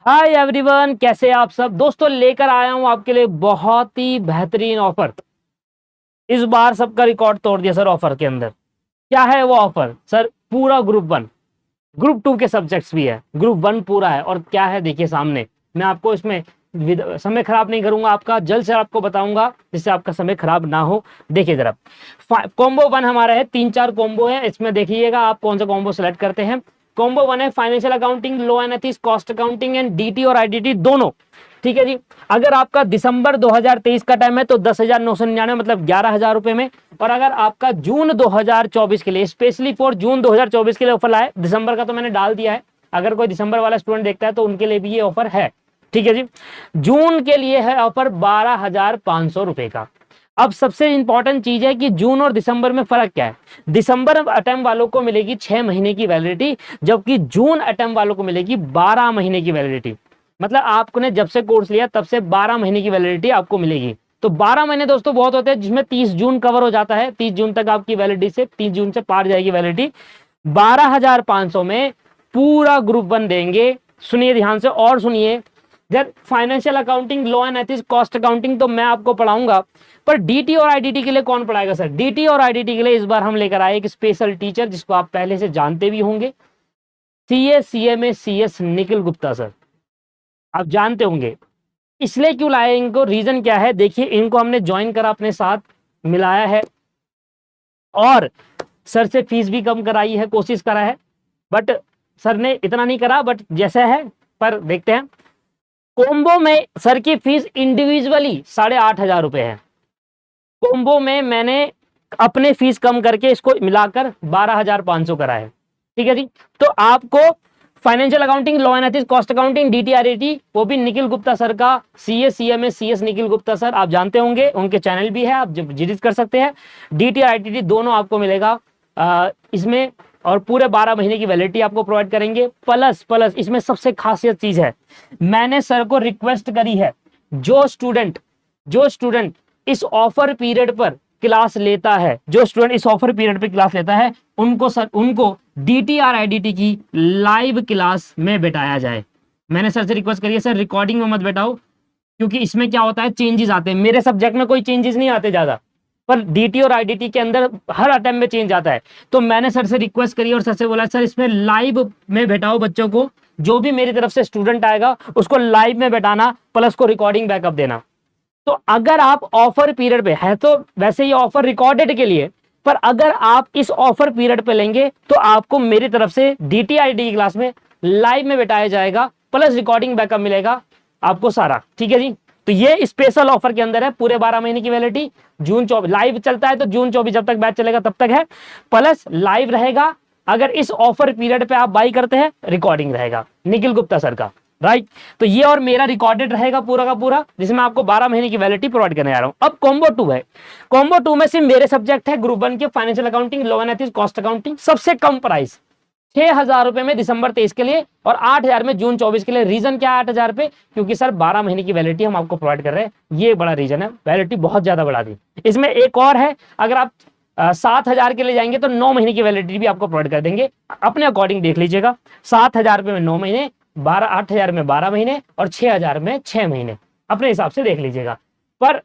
Hi everyone, कैसे हैं आप सब दोस्तों। लेकर आया हूं आपके लिए बहुत ही बेहतरीन ऑफर। इस बार सबका रिकॉर्ड तोड़ दिया सर ऑफर के अंदर। क्या है वो ऑफर सर? पूरा ग्रुप वन, ग्रुप टू के सब्जेक्ट्स भी है, ग्रुप वन पूरा है। और क्या है देखिए सामने, मैं आपको इसमें समय खराब नहीं करूंगा आपका, जल्द से आपको बताऊंगा जिससे आपका समय खराब ना हो। देखिए जरा, कॉम्बो वन हमारा है, 3-4 कॉम्बो है इसमें। देखिएगा आप कौन सा कॉम्बो सेलेक्ट करते हैं। कॉम्बो वन है financial accounting, law and ethics, cost accounting and DT और आईडीटी दोनों। ठीक है जी। अगर आपका दिसंबर 2023 का टाइम है तो 10,999 मतलब 11,000 रुपए में। और अगर आपका जून 2024 के लिए, स्पेशली फॉर जून 2024 के लिए ऑफर आए, दिसंबर का तो मैंने डाल दिया है, अगर कोई दिसंबर वाला स्टूडेंट देखता है तो उनके लिए भी ये ऑफर है। ठीक है जी। जून के लिए है ऑफर 12,500 रुपए का। अब सबसे इंपॉर्टेंट चीज है कि जून और दिसंबर में फर्क क्या है। दिसंबर अटेम्प्ट वालों को मिलेगी 6 महीने की वैलिडिटी, जबकि जून अटेम्प्ट वालों को मिलेगी 12 महीने की वैलिडिटी। मतलब आपने जब से कोर्स लिया तब से 12 महीने की वैलिडिटी आपको मिलेगी। तो 12 महीने दोस्तों बहुत होते हैं, जिसमें 30 जून कवर हो जाता है। 30 जून तक आपकी वैलिडिटी से 30 जून से पार जाएगी वैलिडिटी। 12,500 में पूरा ग्रुप वन देंगे। सुनिए ध्यान से और सुनिए। जब financial accounting, law and ethics, cost accounting तो मैं आपको पढ़ाऊंगा, पर डीटी और आईडीटी के लिए कौन पढ़ाएगा सर? डीटी और आईडीटी के लिए इस बार हम लेकर आए एक स्पेशल टीचर, जिसको आप पहले से जानते भी होंगे। CA CMA CS Nikhil Gupta sir, आप जानते होंगे। इसलिए क्यों लाए इनको, रीजन क्या है देखिए। इनको हमने ज्वाइन करा, अपने साथ मिलाया है, और सर से फीस भी कम कराई है, कोशिश करा है। बट सर ने इतना नहीं करा, बट जैसा है, पर देखते हैं। कोम्बो में सर की फीस इंडिविजुअली 8,500 रुपए है। कोम्बो में मैंने अपने फीस कम करके इसको मिलाकर 12,500 करा है। ठीक है जी। तो आपको financial accounting, law and ethics, cost accounting, DTRAT, वो भी निखिल गुप्ता सर का, CA CMA CS Nikhil Gupta sir, आप जानते होंगे, उनके चैनल भी है, आप विजिट कर सकते हैं। डीटीआरएटी दोनों आपको मिलेगा इसमें, और पूरे 12 महीने की वैलिडिटी आपको प्रोवाइड करेंगे। प्लस प्लस इसमें सबसे खासियत चीज है, मैंने सर को रिक्वेस्ट करी है, जो स्टूडेंट इस ऑफर पीरियड पर क्लास लेता है, जो स्टूडेंट इस ऑफर पीरियड पे क्लास लेता है, उनको डीटीआर आईडीटी की लाइव क्लास में बैठाया जाए। मैंने सर से रिक्वेस्ट करी है, सर रिकॉर्डिंग में मत बैठाओ, क्योंकि इसमें क्या होता है, चेंजेस आते हैं। मेरे सब्जेक्ट में कोई चेंजेस नहीं आते ज्यादा, पर डीटी और आईडीटी के अंदर हर अटेम्प्ट में चेंज आता है। तो मैंने सर से रिक्वेस्ट करी और सर से बोला, सर इसमें लाइव में बैठाओ बच्चों को, जो भी मेरी तरफ से स्टूडेंट आएगा उसको लाइव में बैठाना, प्लस को रिकॉर्डिंग बैकअप देना। तो अगर आप ऑफर पीरियड पे है, तो वैसे ये ऑफर रिकॉर्डेड के लिए, पर अगर आप इस ऑफर पीरियड पे लेंगे तो आपको मेरी तरफ से डीटीआईडी की क्लास में लाइव में बैठाया जाएगा, प्लस रिकॉर्डिंग बैकअप मिलेगा आपको सारा। ठीक है जी। तो ये स्पेशल ऑफर के अंदर है, पूरे 12 महीने की वैलिडिटी। जून 24 लाइव चलता है, तो जून 24 जब तक बैच चलेगा तब तक है, प्लस लाइव रहेगा। अगर इस ऑफर पीरियड पे आप बाई करते हैं, रिकॉर्डिंग रहेगा निखिल गुप्ता सर का, राइट। तो ये और मेरा रिकॉर्डेड रहेगा पूरा का पूरा, जिसमें आपको 12 महीने की वैलिडिटी प्रोवाइड करने जा रहा हूं। अब कॉम्बो 2 है। कॉम्बो 2 में सिर्फ मेरे सब्जेक्ट है, ग्रुप 1 के financial accounting, law and ethics, cost accounting. सबसे कम प्राइस 6,000 रुपए में दिसंबर 23 के लिए, और 8,000 में जून 24 के लिए। रीजन क्या है 8,000 पे? क्योंकि सर 12 महीने की वैलिडिटी हम आपको प्रोवाइड कर रहे हैं, ये बड़ा रीजन है। वैलिडिटी बहुत ज्यादा बढ़ा दी। इसमें एक और है, अगर आप 7,000 के लिए जाएंगे तो 9 महीने की वैलिडिटी भी आपको प्रोवाइड कर देंगे। अपने अकॉर्डिंग देख लीजिएगा, 7,000 रुपए में 9 महीने, 8,000 में 12 महीने, और 6,000 में 6 महीने, अपने हिसाब से देख लीजिएगा। पर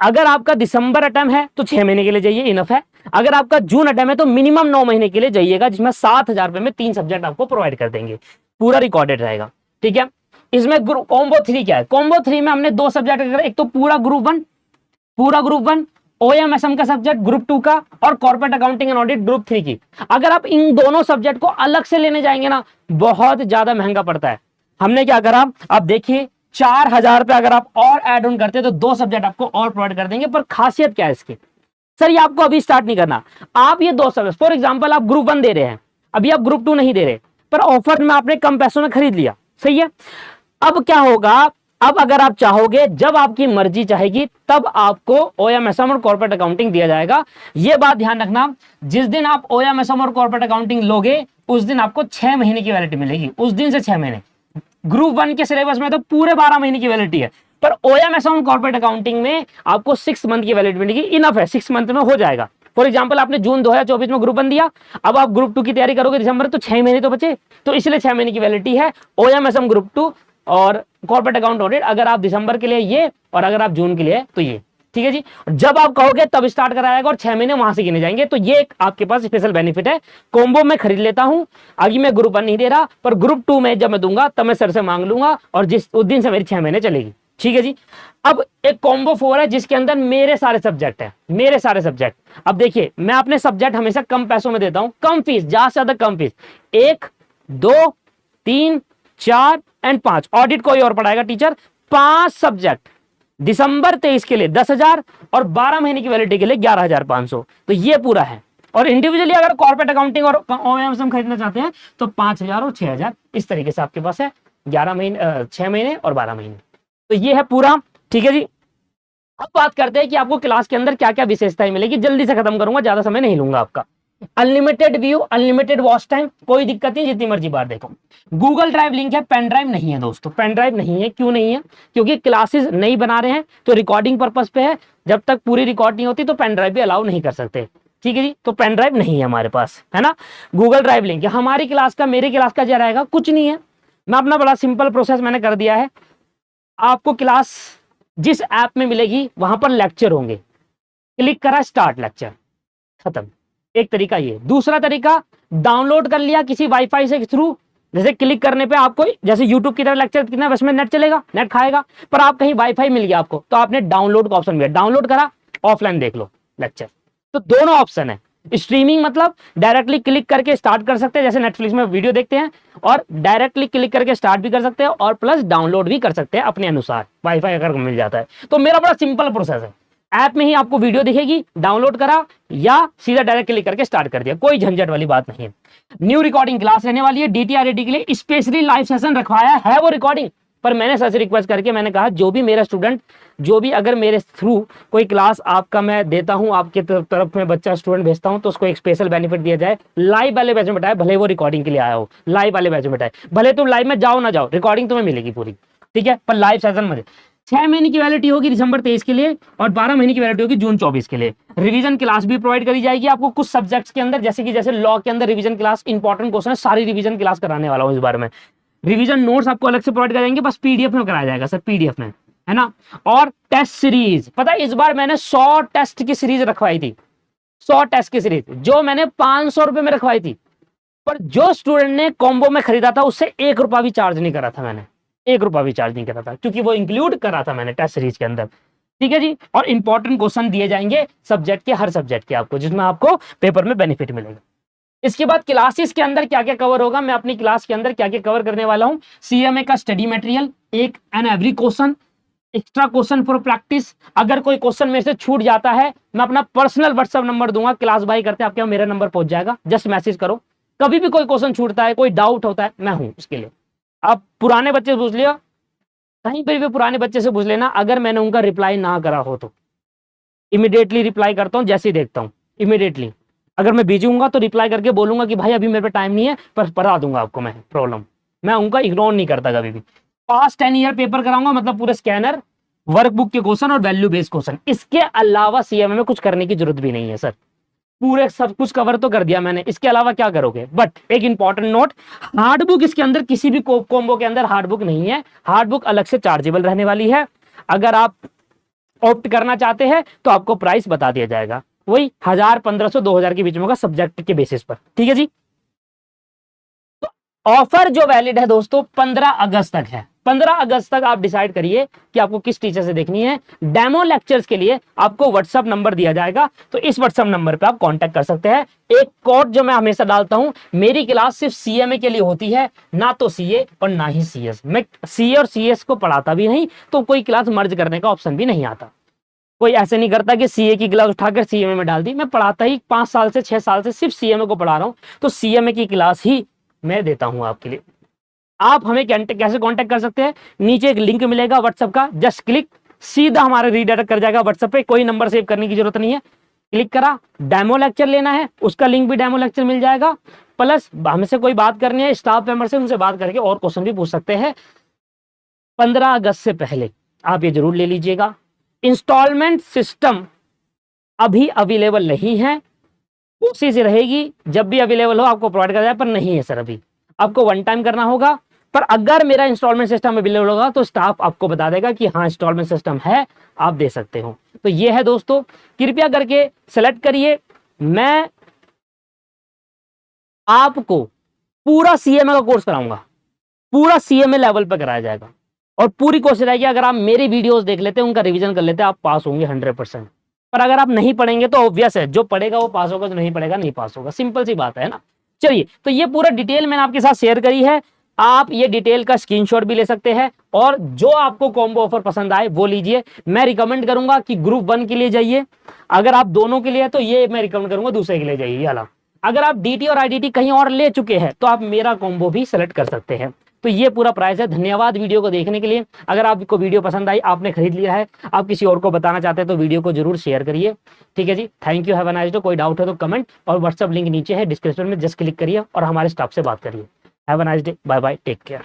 अगर आपका दिसंबर अटेम्प्ट है तो 6 महीने के लिए जाइए, इनफ है। अगर आपका जून अटेम्प्ट है तो मिनिमम 9 महीने के लिए जाइएगा, जिसमें 7,000 रुपए में 3 सब्जेक्ट आपको प्रोवाइड कर देंगे, पूरा रिकॉर्डेड रहेगा। ठीक है। इसमें कॉम्बो 3 क्या है? कॉम्बो 3 में हमने 2 सब्जेक्ट, एक तो पूरा ग्रुप वन ओएमएसएम का सब्जेक्ट ग्रुप 2 का, और corporate accounting and audit group 3 की। अगर आप इन दोनों सब्जेक्ट को अलग से लेने जाएंगे ना, बहुत ज्यादा महंगा पड़ता है। हमने क्या करा, आप देखिए 4,000 रुपए अगर आप और एड ऑन करते तो 2 सब्जेक्ट आपको और प्रोवाइड कर देंगे। पर खासियत क्या है इसकी? सर ये आपको अभी स्टार्ट नहीं करना। आप ये 2 सब्जेक्ट, फॉर एग्जांपल आप ग्रुप 1 दे रहे हैं, अभी आप ग्रुप 2 नहीं दे रहे, पर ऑफर में आपने कम पैसों में खरीद लिया, सही है। अब क्या होगा, अब अगर आप चाहोगे, जब आपकी मर्जी चाहेगी, तब आपको ओएमएसएम और कॉर्पोरेट अकाउंटिंग दिया जाएगा। यह बात ध्यान रखना, जिस दिन आप ओएमएसएम और कॉर्पोरेट अकाउंटिंग लोगे, उस दिन आपको 6 महीने की वैलिडिटी मिलेगी, उस दिन से 6 महीने। ग्रुप 1 के सिलेबस में तो पूरे 12 महीने की वैलिडिटी है, पर ओएमएसएम और कॉर्पोरेट अकाउंटिंग में आपको 6 मंथ की वैलिडिटी मिलेगी, इनफ है, 6 मंथ में हो जाएगा। फॉर एग्जांपल आपने जून 2024 में ग्रुप 1 दिया, अब आप ग्रुप 2 की तैयारी करोगे दिसंबर, तो 6 महीने तो बचे, तो इसलिए 6 महीने की वैलिडिटी है ओएमएसएम ग्रुप 2 और कॉर्पोरेट अकाउंट ऑडिट, अगर आप दिसंबर के लिए ये और अगर आप जून के लिए तो ये, ठीक है जी। जब आप कहोगे तब स्टार्ट कराएगा और 6 महीने वहां से गिने जाएंगे, तो ये एक आपके पास स्पेशल बेनिफिट है। कॉम्बो में खरीद लेता हूं, अभी मैं ग्रुप 1 नहीं दे रहा, पर ग्रुप 2 में जब मैं दूंगा तब मैं सर से मांग लूंगा और जिस उस दिन से मेरी 6 महीने चलेगी, ठीक है जी। अब एक कॉम्बो 4 है जिसके अंदर मेरे सारे सब्जेक्ट है, मेरे सारे सब्जेक्ट। अब देखिए मैं अपने सब्जेक्ट हमेशा कम पैसों में देता हूं, कम फीस, ज्यादा से ज्यादा कम फीस, 1 2 3 4 एंड 5, ऑडिट कोई और पढ़ाएगा टीचर, 5 सब्जेक्ट दिसंबर 23 के लिए 10,000 और 12 महीने की वैलिडिटी के लिए 11,500, तो ये पूरा है। और इंडिविजुअली अगर कॉर्पोरेट अकाउंटिंग और ओएमएसएम खरीदना चाहते हैं तो 5,000 और 6,000 इस तरीके से आपके पास है, 11 महीने 6 महीने और 12 महीने, तो ये है पूरा, ठीक है जी। अब बात करते हैं कि आपको क्लास के अंदर क्या क्या विशेषताएं मिलेगी, जल्दी से खत्म करूंगा, ज्यादा समय नहीं लूंगा आपका। Unlimited view, unlimited watch time, कोई दिक्कत नहीं, जितनी मर्जी बार देखो। गूगल ड्राइव लिंक है, पेन ड्राइव नहीं है दोस्तों, पेन ड्राइव नहीं है, क्यों नहीं है, क्योंकि क्लासेस नहीं बना रहे हैं तो रिकॉर्डिंग पर्पस पे है, जब तक पूरी रिकॉर्ड नहीं होती तो पेन ड्राइव भी अलाउ नहीं कर सकते, ठीक है जी। तो पेन ड्राइव नहीं है हमारे पास, है ना। गूगल ड्राइव लिंक है, हमारी क्लास का, मेरी क्लास का क्या रहेगा, कुछ नहीं है, मैं अपना बड़ा सिंपल प्रोसेस मैंने कर दिया है। आपको क्लास जिस ऐप में मिलेगी वहां पर लेक्चर होंगे, क्लिक करा स्टार्ट लेक्चर, खत्म, एक तरीका ये। दूसरा तरीका, डाउनलोड कर लिया किसी वाईफाई से थ्रू, जैसे क्लिक करने पे आपको जैसे यूट्यूब की तरह लेक्चर कितना बस में नेट चलेगा, नेट खाएगा, पर आप कहीं वाईफाई मिल गया आपको तो आपने डाउनलोड का ऑप्शन मिला, डाउनलोड करा, ऑफलाइन देख लो लेक्चर, तो दोनों ऑप्शन है। स्ट्रीमिंग मतलब डायरेक्टली क्लिक करके स्टार्ट कर सकते हैं, जैसे नेटफ्लिक्स में वीडियो देखते हैं, और डायरेक्टली क्लिक करके स्टार्ट भी कर सकते हैं और प्लस डाउनलोड भी कर सकते हैं अपने अनुसार, वाईफाई अगर मिल जाता है तो। मेरा बड़ा सिंपल प्रोसेस है, ऐप में ही आपको वीडियो दिखेगी, डाउनलोड करा या सीधा डायरेक्ट क्लिक करके स्टार्ट कर दिया, कोई झंझट वाली बात नहीं है। न्यू रिकॉर्डिंग क्लास रहने वाली है, डीटीआरएडी के लिए स्पेशली लाइव सेशन रखवाया है वो रिकॉर्डिंग, पर मैंने सर से रिक्वेस्ट करके मैंने कहा जो भी मेरा स्टूडेंट, जो भी अगर मेरे थ्रू कोई क्लास आपका मैं देता हूं, आपके तरफ में बच्चा स्टूडेंट भेजता हूं, तो उसको एक स्पेशल बेनिफिट दिया जाए, लाइव वाले बैच में बैठाए, भले वो रिकॉर्डिंग के लिए आया हो, लाइव वाले बैच में बैठाए, भले तुम लाइव में जाओ ना जाओ, रिकॉर्डिंग तुम्हें मिलेगी पूरी, ठीक है, पर लाइव सेशन में 6 महीने की वैलिडिटी होगी दिसंबर 23 के लिए और 12 महीने की वैलिडिटी होगी जून 24 के लिए। रिवीजन क्लास भी प्रोवाइड करी जाएगी आपको कुछ सब्जेक्ट्स के अंदर, जैसे कि जैसे लॉ के अंदर रिवीजन क्लास, इंपॉर्टेंट क्वेश्चन है, सारी रिवीजन क्लास कराने वाला हूं इस बार में। रिवीजन नोट्स आपको अलग से प्रोवाइड कराएंगे, बस पीडीएफ में कराया जाएगा सर, पीडीएफ में, है ना। और टेस्ट सीरीज, पता है इस बार मैंने 100 टेस्ट की सीरीज रखवाई थी, 100 टेस्ट की सीरीज जो मैंने 500 रुपए में रखवाई थी, पर जो स्टूडेंट ने कॉम्बो में खरीदा था उससे 1 रुपया भी चार्ज नहीं करा था मैंने, 1 रुपया भी चार्ज नहीं करा था, क्योंकि वो इंक्लूड करा था मैंने टेस्ट सीरीज के अंदर, ठीक है जी। और इंपॉर्टेंट क्वेश्चन दिए जाएंगे सब्जेक्ट के, हर सब्जेक्ट के आपको, जिसमें आपको पेपर में बेनिफिट मिलेगा। इसके बाद क्लासेस के अंदर क्या क्या कवर होगा, मैं अपनी क्लास के अंदर क्या क्या कवर करने वाला हूं। सीएमए का स्टडी मटेरियल, एक and every question, extra question for practice, अगर कोई क्वेश्चन मेरे से छूट जाता है मैं अपना पर्सनल व्हाट्सएप नंबर दूंगा, क्लास बाय करते आपके मेरा नंबर पहुंच जाएगा, जस्ट मैसेज करो, कभी भी कोई क्वेश्चन छूटता है, कोई डाउट होता है, मैं हूं उसके लिए। आप पुराने बच्चे से पूछ लिया, कहीं पर भी पुराने बच्चे से पूछ लेना, अगर मैंने उनका रिप्लाई ना करा हो तो इमीडिएटली रिप्लाई करता हूं, जैसे ही देखता हूं इमीडिएटली, अगर मैं बिजी हूँ तो रिप्लाई करके बोलूंगा कि भाई अभी मेरे पे टाइम नहीं है, पर पढ़ा दूंगा आपको मैं प्रॉब्लम, मैं उनका इग्नोर नहीं करता कभी भी। पास्ट 10 ईयर पेपर कराऊंगा, मतलब पूरे स्कैनर, वर्कबुक के क्वेश्चन और वैल्यू बेस्ड क्वेश्चन, इसके अलावा सीएमए में कुछ करने की जरूरत भी नहीं है सर, पूरे सब कुछ कवर तो कर दिया मैंने, इसके अलावा क्या करोगे। बट एक इंपॉर्टेंट नोट, हार्ड बुक इसके अंदर किसी भी कॉम्बो के अंदर हार्ड बुक नहीं है, हार्ड बुक अलग से चार्जेबल रहने वाली है, अगर आप ऑप्ट करना चाहते हैं तो आपको प्राइस बता दिया जाएगा, वही 1000, 1500, 2000 के बीच में होगा सब्जेक्ट के बेसिस पर, ठीक है जी। तो ऑफर जो वैलिड है दोस्तों 15 अगस्त तक है, 15 अगस्त तक आप डिसाइड करिए कि आपको किस टीचर से देखनी है। डेमो लेक्चर्स के लिए आपको व्हाट्सएप नंबर दिया जाएगा, तो इस व्हाट्सएप नंबर पे आप कांटेक्ट कर सकते हैं। एक कोड जो मैं हमेशा डालता हूं, मेरी क्लास सिर्फ सीएमए के लिए होती है, ना तो सीए और ना ही सीएस, मैं सीए और सीएस को पढ़ाता भी नहीं, तो कोई क्लास मर्ज करने का ऑप्शन भी नहीं आता, कोई ऐसे नहीं करता कि सीए की क्लास उठाकर सीएमए में डाल दी, मैं पढ़ाता ही 5 साल से 6 साल से सिर्फ सीएमए को पढ़ा रहा हूं, तो सीएमए की क्लास ही मैं देता हूं आपके लिए। आप हमें कैसे कांटेक्ट कर सकते हैं, नीचे एक लिंक मिलेगा व्हाट्सएप का, जस्ट क्लिक, सीधा हमारा रीडायरेक्ट कर जाएगा व्हाट्सएप पे, कोई नंबर सेव करने की जरूरत नहीं है, क्लिक करा, डेमो लेक्चर लेना है उसका लिंक भी डेमो लेक्चर मिल जाएगा, प्लस हमसे कोई बात करनी है स्टाफ मेंबर से, उनसे बात करके और क्वेश्चन भी पूछ सकते हैं। 15 अगस्त से पहले आप ये जरूर ले लीजिएगा। इंस्टॉलमेंट सिस्टम अभी अवेलेबल नहीं है, कोशिश रहेगी जब भी अवेलेबल हो आपको प्रोवाइड करा जाए, पर नहीं है सर अभी, आपको वन टाइम करना होगा। पर अगर मेरा इंस्टॉलमेंट सिस्टम अवेलेबल होगा तो स्टाफ आपको बता देगा कि हाँ इंस्टॉलमेंट सिस्टम है, आप दे सकते हो। तो ये है दोस्तों, कृपया करके सेलेक्ट करिए। मैं आपको पूरा सीएमए का कोर्स कराऊंगा, पूरा सीएमए लेवल पर कराया जाएगा, और पूरी कोशिश रहेगी अगर आप मेरी वीडियोस देख लेते हैं, उनका रिवीजन कर लेते हैं, आप पास होंगे 100%। पर अगर आप नहीं पढ़ेंगे तो ऑब्वियस है, जो पढ़ेगा वो पास होगा, जो नहीं पढ़ेगा नहीं पास होगा, सिंपल सी बात है ना। चलिए, तो ये पूरा डिटेल मैंने आपके साथ शेयर करी है, आप ये डिटेल का स्क्रीनशॉट भी ले सकते हैं, और जो आपको कॉम्बो ऑफर पसंद आए वो लीजिए। मैं रिकमेंड करूंगा कि ग्रुप 1 के लिए जाइए, अगर आप दोनों के लिए है तो ये मैं रिकमेंड करूंगा दूसरे के लिए जाइए वाला। अगर आप डीटी और आईडीटी कहीं और ले चुके हैं तो आप मेरा कॉम्बो भी सेलेक्ट कर सकते हैं। तो ये पूरा प्राइस है। धन्यवाद वीडियो को देखने के लिए। अगर आपको वीडियो पसंद आई, आपने खरीद लिया है, आप किसी और को बताना चाहते हैं तो वीडियो को जरूर शेयर करिए। ठीक है जी, thank you, have a nice day. कोई डाउट है तो कमेंट और व्हाट्सएप लिंक नीचे है डिस्क्रिप्शन में, जस्ट क्लिक करिए और हमारे स्टाफ से बात करिए। Have a nice day, bye bye, take care.